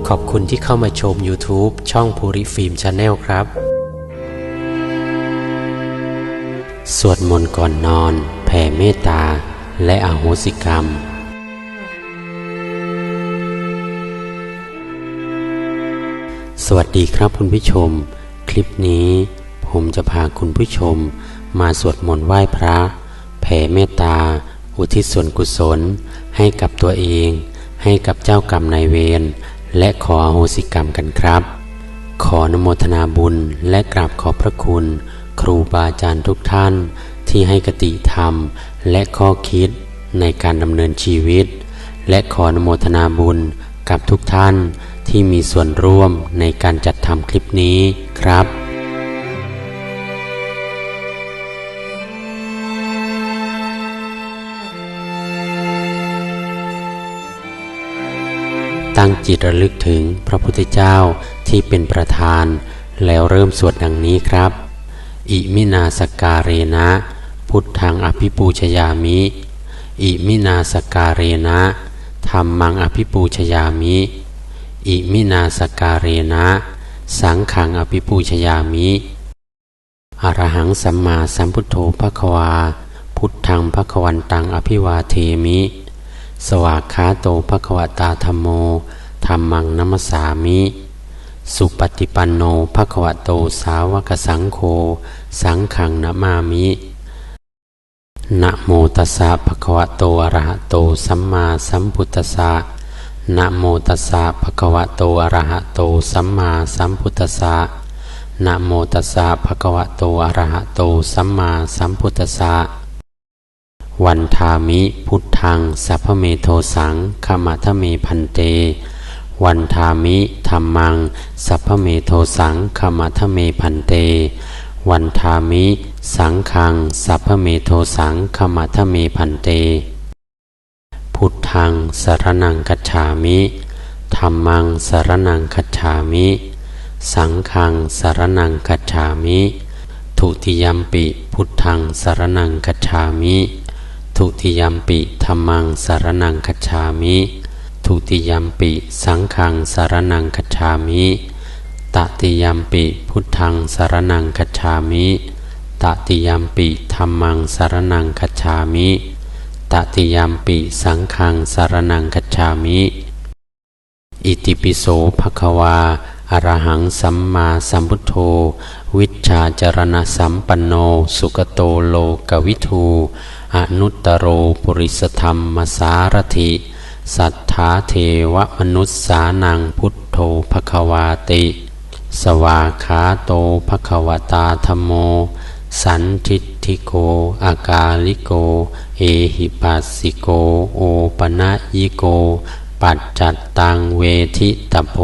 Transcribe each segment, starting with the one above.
ขอบคุณที่เข้ามาชม YouTube ช่องภูริฟิล์ม Channel ครับสวดมนต์ก่อนนอนแผ่เมตตาและอโหสิกรรมสวัสดีครับคุณผู้ชมคลิปนี้ผมจะพาคุณผู้ชมมาสวดมนต์ไหว้พระแผ่เมตตาอุทิศส่วนกุศลให้กับตัวเองให้กับเจ้ากรรมนายเวรและขออโหสิกรรมกันครับขออนุโมทนาบุญและกราบขอบพระคุณครูบาอาจารย์ทุกท่านที่ให้คติธรรมและข้อคิดในการดำเนินชีวิตและขออนุโมทนาบุญกับทุกท่านที่มีส่วนร่วมในการจัดทำคลิปนี้ครับตั้งจิตระลึกถึงพระพุทธเจ้าที่เป็นประธานแล้วเริ่มสวดดังนี้ครับอิมินาสการเรนะพุทธังอภิปูชยามิอิมินาสการเรนะธัมมังอภิปูชยามิอิมินาสการเรนะสังฆังอภิปูชยามิอรหังสัมมาสัมพุทโธภควาพุทธังภควันตังอภิวาเทมิสวากขาโตภควตาธัมโมธัมมังนัมสสามิสุปฏิปันโนภควโตสาวกสังโฆสังฆังนะมามินะโมตัสสะภควโตอะระหะโตสัมมาสัมพุทธัสสะนะโมตัสสะภควโตอะระหะโตสัมมาสัมพุทธัสสะนะโมตัสสะภควโตอะระหะโตสัมมาสัมพุทธัสสะวันทามิพุทธังสัพพเมโทสังขมัทเมพันเตวันทามิธัมมังสัพพเมโทสังขมัทเมพันเตวันทามิสังฆังสัพพเมโทสังขมัทเมพันเตพุทธังสรณังคัจฉามิธัมมังสรณังคัจฉามิสังฆังสรณังคัจฉามิทุติยัมปิพุทธังสรณังคัจฉามิทุติยัมปิธัมมังสรณังคัจฉามิทุติยัมปิสังฆังสรณังคัจฉามิตติยัมปิพุทธังสรณังคัจฉามิตติยัมปิธัมมังสรณังคัจฉามิตติยัมปิสังฆังสรณังคัจฉามิอิติปิโสภควาอรหังสัมมาสัมพุทโธวิชชาจรณสัมปันโนสุขโตโลกวิทูอนุตตโรปุริสธรรมสารถิสัทธาเทวมนุสสานังพุทโธภควาติสวากขาโตภควตาธัมโมสันทิฏฐิโกอากาลิโกเอหิปัสสิโกโอปนะยิโกปัจจัตตังเวทิตโพ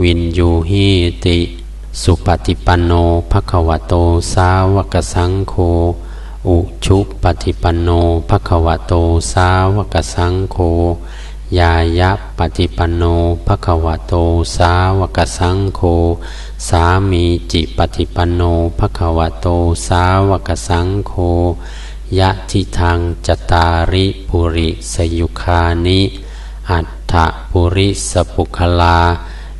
วินยูหิติสุปฏิปันโนภควโตสาวกสังโฆอุชุปฏิปันโนภควโตสาวกสังโฆยายะปฏิปันโนภควโตสาวกสังโฆสามีจิปฏิปันโนภควโตสาวกสังโฆยะทิทังจตาริปุริสยุคานิอัฏฐปุริสปุคลา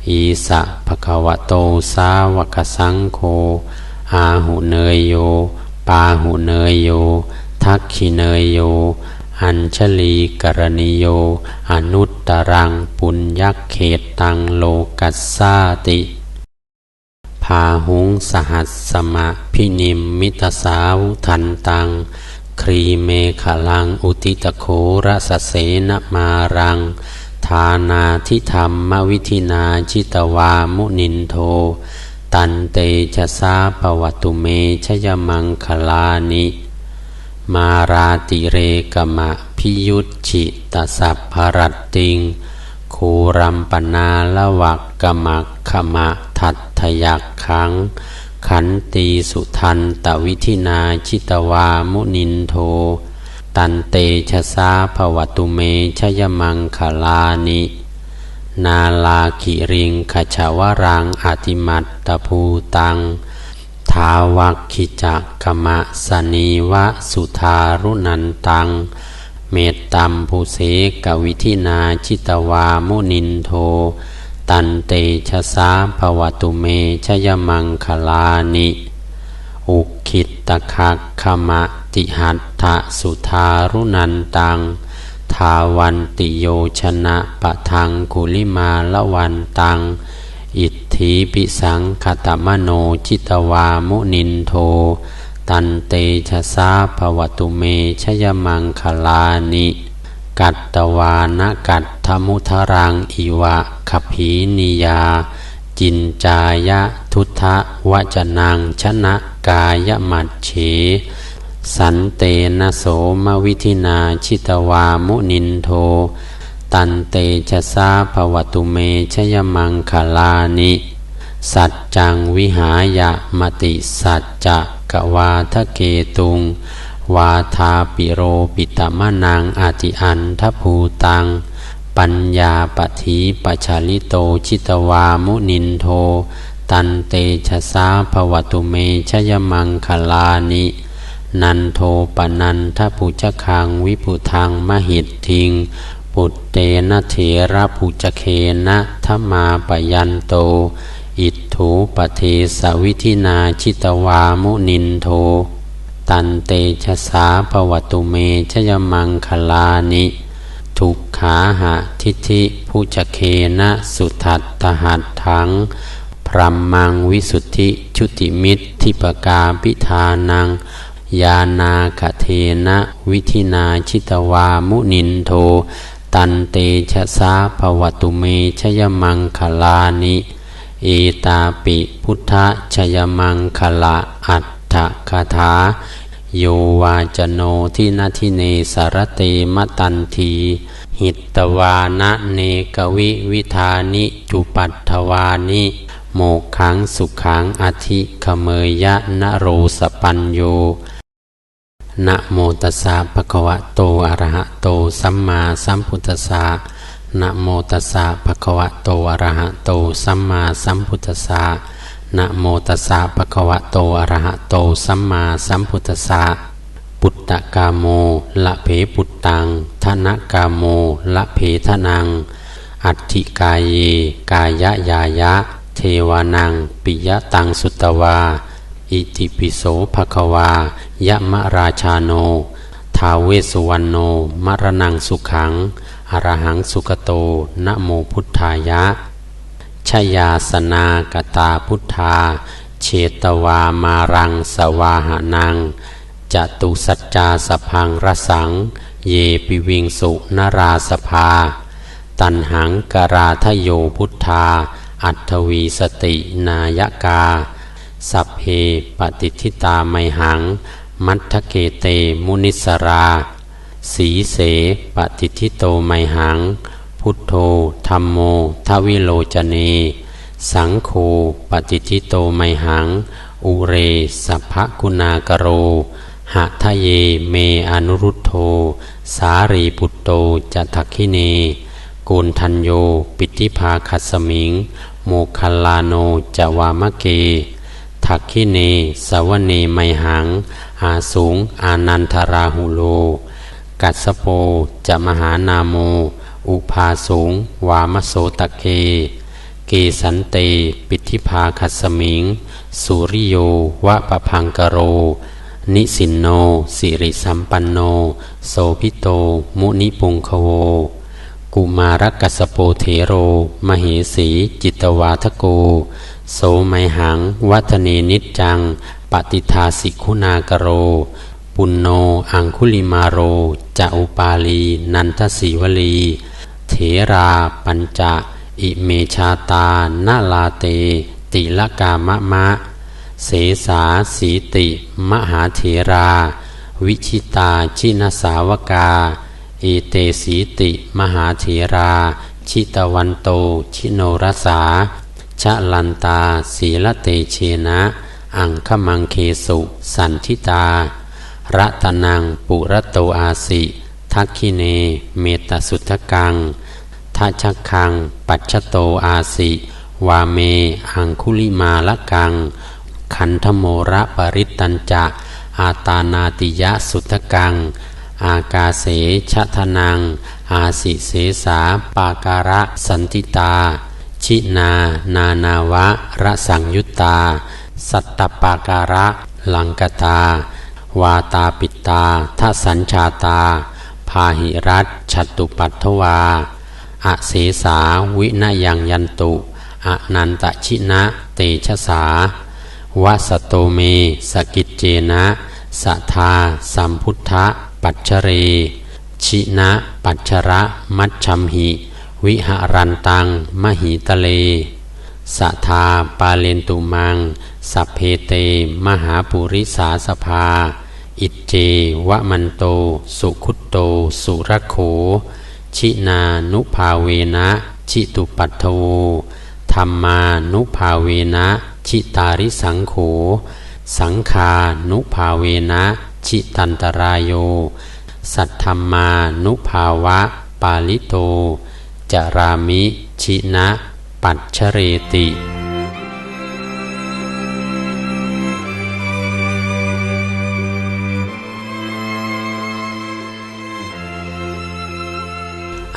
อีสะภควโตสาวกสังโฆอาหุเนยโยปาหุเนยโยทักขิเนยโยอัญชลีกรณิโยอนุตตรังปุญญเขตตังโลกัสสาติพาหุงสหัสสมะพินิมมิตสาวุทันตังครีเมขลังอุติตโครสเสนมารังทานาทิธรรมวิธินาชิตวามุนินโทตันเตชะสาปวัตุเมชยมังคลานิมาราติเรกมะพิยุตฉิตสัพพรัตติงคูรัมปนาละวักกมักขมะทัตถยักขังขันตีสุทันตวิธินาชิตวามุนินโทตันเตชะสาภวตุเมชยมังคลานินาลาคิริงขชาวรังอติมัตตภูตังทาวักขิจักกมะสนีวะสุทารุนันตัง เมตตัมภูเสกวิธินาชิตวามุนินโทตันเตชะสาภวตุเมชยมังคลานิอุคิตตคักขมะติหัตถะสุทารุนันตังทาวันติโยชนะปะทังกุลิมาละวันตังอิทธิปิสังคตมโนจิตวามุนินโทตันเตชะสาภวตุเมชยมังคลานิกัตตวานกัตถมุทรังอิวะขพีนิยาจินจายะทุทธวจนังชนะกายมัจเฉสันเตนะโสมวิธินาชิตวามุนินโทตันเตชะสาภวตุเมชยมังคลานิสัจจังวิหายะมติสัจจะกวาทะเกตุงวาทาปิโรปิตมะนังอาติอันทภูตังปัญญาปฏิปัชาลิโตชิตวามุนินโทตันเตชะสาภวตุเมชยมังคลานินันโทปนันทปุจคังวิปุทังมหิตทิงปุตเตนะเถระปุจเคนะธมาปยันโตอิทธุปเทสวิธินาชิตวามุนินโทตันเตชะสาภวตุเมชยมังคลานิทุกขาหะทิฏฐิพุจเคนะสุทัตตหัตถังพรัมมังวิสุทธิชุติมิตทิปกาปิธานังยานาคเทนะวิธินาชิตวามุนินโทตันเตชะสาภวตุเมชยมังคลานิเอตาปิพุทธชยมังคละอัตถคาถาโยวาจโนทินาทิเนสารเตมตันทีหิตตวานะเนกวิวิธานิจุปัตถวานิโมกขังสุขังอธิขเมยยะนโรสปัญโยนะโมตัสสะภะคะวะโตอะระหะโตสัมมาสัมพุทธัสสะนะโมตัสสะภะคะวะโตอะระหะโตสัมมาสัมพุทธัสสะนะโมตัสสะภะคะวะโตอะระหะโตสัมมาสัมพุทธัสสะปุตตะกาโมละเพปุตตังทนะกาโมละเพทนังอัตถิกายเยกายะยายะเทวานังปิยะตังสุตตวาอิติปิโสภควายะมะราชาโนทาเวสสุวรรณโนมรณังสุขังอรหังสุกโตนะโมพุทธายะชยาสนากตาพุทธาเชตวามารังสวาหานังจตุสัจจาสพังรสังเยปิวิงสุนราสภาตันหังกราทโยพุทธาอัตถวีสตินายกาสัพเพปฏิทิตาไมหังมัทธเกเตมุนิสราสีเสปฏิทิโตไมหังพุทโธธัมโมทวิโลจเนสังโฆปฏิทิโตไมหังอุเรสัพพกุณากโรหะทะเยเมอนุรุตโธสารีปุตโตจะทักขิเนโกณทัญโยปิติภาคัสสมิงโมคัลลาโนจวามะเกทักขิเนสวเนไมหังอาสูงอานันทราหุโลกัสสโปจะมหานาโมอุภาสูงวามโสตะเกเกสันเตปิติภาคัสสมิงสุริโยวะปะพังกโรนิสินโนสิริสัมปันโนโสภิโตมุนิปุงคโวกุมารกัสสโปเถโรมเหสีจิตวาทโกโสไมหังวัฒเนนิจจังปฏิทาสิคุณากโรปุณโนอังคุลิมาโรจะอุปาลีนันทสีวลีเถราปัญจะอิเมชาตานาลาเตติลกามะมะเสสาสีติมหาเถราวิชิตาชินสาวกาเอเตสีติมหาเถราชิตวันโตชิโนรสาชะลันตาศีลเตเชนะอังคมังเคสุสันทิตารัตนังปุระโตอาสิทักขิเนเมตสุทธกังทัชคังปัจฉโตอาสิวาเมอังคุลิมาละกังขันธโมระปริตตัญจะอาตานาติยะสุทธกัง อากาเสชะทนังอาสิเสสาปาการะสันติตาชินานานาวะระสังยุตตาสัตตปาการะลังกตาวาตาปิตาทสัญชาตาพาหิรัตฉัตตุปัตถวาอเสสาวินยังยันตุอนันตชินะเตชะสาวสโตเมสกิจเจนะสัทธาสัมพุทธปัจเจเรชินะปัจฉระมัชชัมหิวิหารันตังมหิตะเลสัทธาปาเลนตุมังสัพเพเตมหาปุริสาสภาอิจเจวะมันโตสุขุตโตสุรโขชินานุภาเวนะชิตุปัตถโวธัมมานุภาเวนะชิตาริสังโฆสังฆานุภาเวนะชิตันตรายโยสัทธัมมานุภาวะปาลิโตจารามิชินะปัจฉเรติ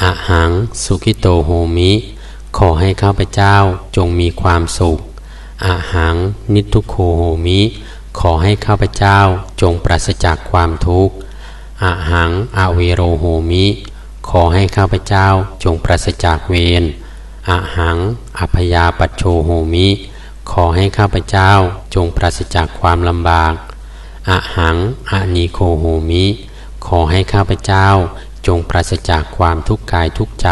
อะหังสุขิโตโหมิขอให้ข้าพเจ้าจงมีความสุขอะหังนิทุโคโหมิขอให้ข้าพเจ้าจงปราศจากความทุกข์อะหังอเวโรโหมิขอให้ข้าพเจ้าจงปราศจากเวรอะหังอภยาปัชโชโหมิขอให้ข้าพเจ้าจงปราศจากความลำบากอะหังอนีโคโหมิขอให้ข้าพเจ้าจงปราศจากความทุกข์กายทุกข์ใจ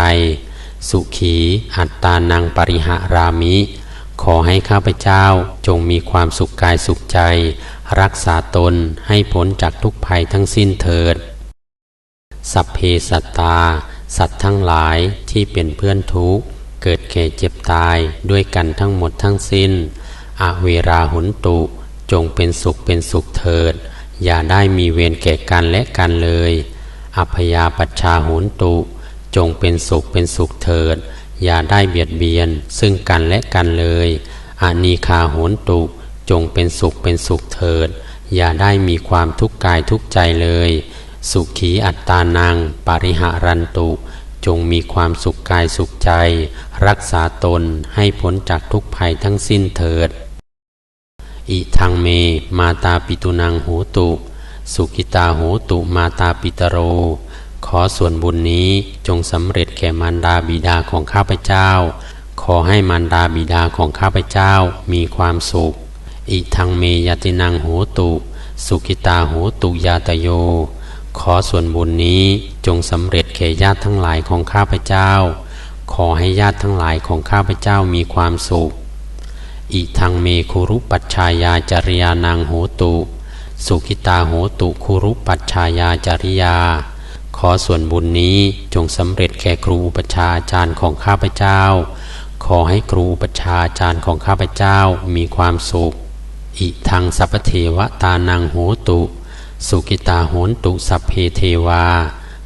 สุขีอัตตานังปริหารามิขอให้ข้าพเจ้าจงมีความสุขกายสุขใจรักษาตนให้พ้นจากทุกภัยทั้งสิ้นเถิดสัพเพสัตตาสัตว์ทั้งหลายที่เป็นเพื่อนทุกข์เกิดแก่เจ็บตายด้วยกันทั้งหมดทั้งสิ้นอเวราหุนตุจงเป็นสุขเป็นสุขเถิดอย่าได้มีเวรแก่กันและกันเลยอภยาปัชชาหุนตุจงเป็นสุขเป็นสุขเถิดอย่าได้เบียดเบียนซึ่งกันและกันเลยอานีคาโหนตุจงเป็นสุขเป็นสุขเถิดอย่าได้มีความทุกข์กายทุกข์ใจเลยสุขีอัตตานังปริหารันตุจงมีความสุขกายสุขใจรักษาตนให้พ้นจากทุกภัยทั้งสิ้นเถิดอิทังเมมาตาปิตุนังโหตุสุขิตาโหตุมาตาปิตโรขอส่วนบุญนี้จงสำเร็จแก่มารดาบิดาของข้าพเจ้าขอให้มารดาบิดาของข้าพเจ้ามีความสุขอิทังเมยตินังโหตุสุขิตาโหตุยาตโยขอส่วนบุญนี้จงสำเร็จแก่ญาติทั้งหลายของข้าพเจ้าขอให้ญาติทั้งหลายของข้าพเจ้ามีความสุขอิทังเมคุรุปัชชายาจริยานังโหตุสุขิตาโหตุคุรุปัชชายาจริยาขอส่วนบุญนี้จงสำเร็จแก่ครูอุปัชฌาย์อาจารย์ของข้าพเจ้าขอให้ครูอุปัชฌาย์อาจารย์ของข้าพเจ้ามีความสุขอิทังสัพพเทวตานังโหตุสุขิตาโหนตุสัพเพเทวา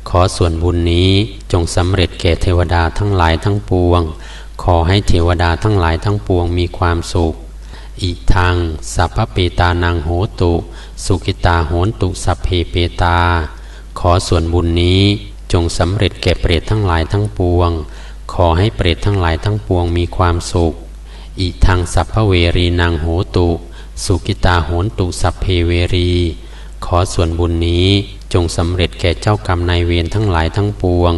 ขอส่วนบุญนี้จงสำเร็จแก่เทวดาทั้งหลายทั้งปวงขอให้เทวดาทั้งหลายทั้งปวงมีความสุขอิทังสัพพเปตานังโหตุสุขิตาโหนตุสัพเพเปตาขอส่วนบุญนี้จงสำเร็จแก่เปรตทั้งหลายทั้งปวงขอให้เปรตทั้งหลายทั้งปวงมีความสุขอิทังสัพพเวรีนังโหตุสุขิตาโหนตุสัพเพเวรีขอส่วนบุญนี้จงสำเร็จแก่เจ้ากรรมนายเวรทั้งหลายทั้งปวง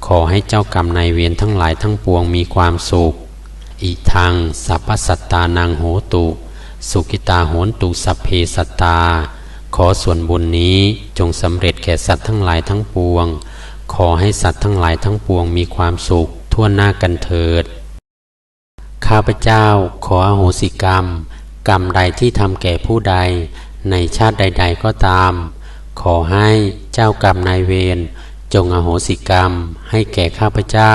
ขอให้เจ้ากรรมนายเวรทั้งหลายทั้งปวงมีความสุขอิทังสัพพสัตตานังโหตุสุขิตาโหนตุสัพเพสัตตาขอส่วนบุญนี้จงสำเร็จแก่สัตว์ทั้งหลายทั้งปวงขอให้สัตว์ทั้งหลายทั้งปวงมีความสุขทั่วหน้ากันเถิดข้าพเจ้าขออโหสิกรรมกรรมใดที่ทำแก่ผู้ใดในชาติใดๆก็ตามขอให้เจ้ากรรมนายเวรจงอโหสิกรรมให้แก่ข้าพเจ้า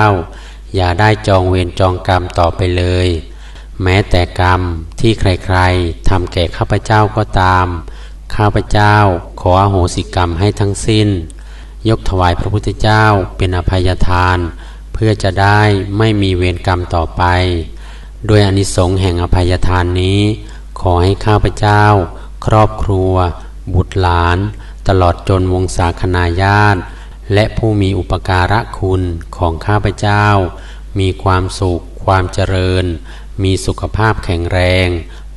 อย่าได้จองเวรจองกรรมต่อไปเลยแม้แต่กรรมที่ใครๆทำแก่ข้าพเจ้าก็ตามข้าพเจ้าขออโหสิกรรมให้ทั้งสิ้นยกถวายพระพุทธเจ้าเป็นอภัยทานเพื่อจะได้ไม่มีเวรกรรมต่อไปด้วยอานิสงส์แห่งอภัยทานนี้ขอให้ข้าพเจ้าครอบครัวบุตรหลาน ตลอดจนวงศาคณาญาติและผู้มีอุปการะคุณของข้าพเจ้ามีความสุขความเจริญมีสุขภาพแข็งแรง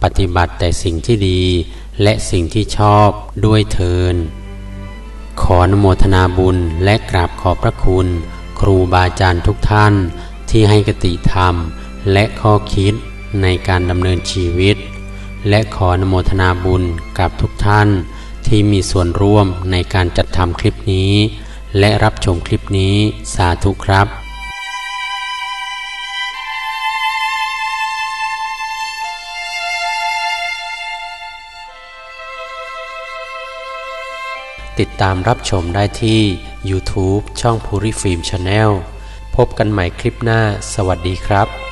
ปฏิบัติแต่สิ่งที่ดีและสิ่งที่ชอบด้วยเทินขออนุโมทนาบุญและกราบขอบพระคุณครูบาอาจารย์ทุกท่านที่ให้คติธรรมและข้อคิดในการดำเนินชีวิตและขออนุโมทนาบุญกับทุกท่านที่มีส่วนร่วมในการจัดทำคลิปนี้และรับชมคลิปนี้สาธุครับติดตามรับชมได้ที่ YouTube ช่องภูริฟิล์ม Channel พบกันใหม่คลิปหน้าสวัสดีครับ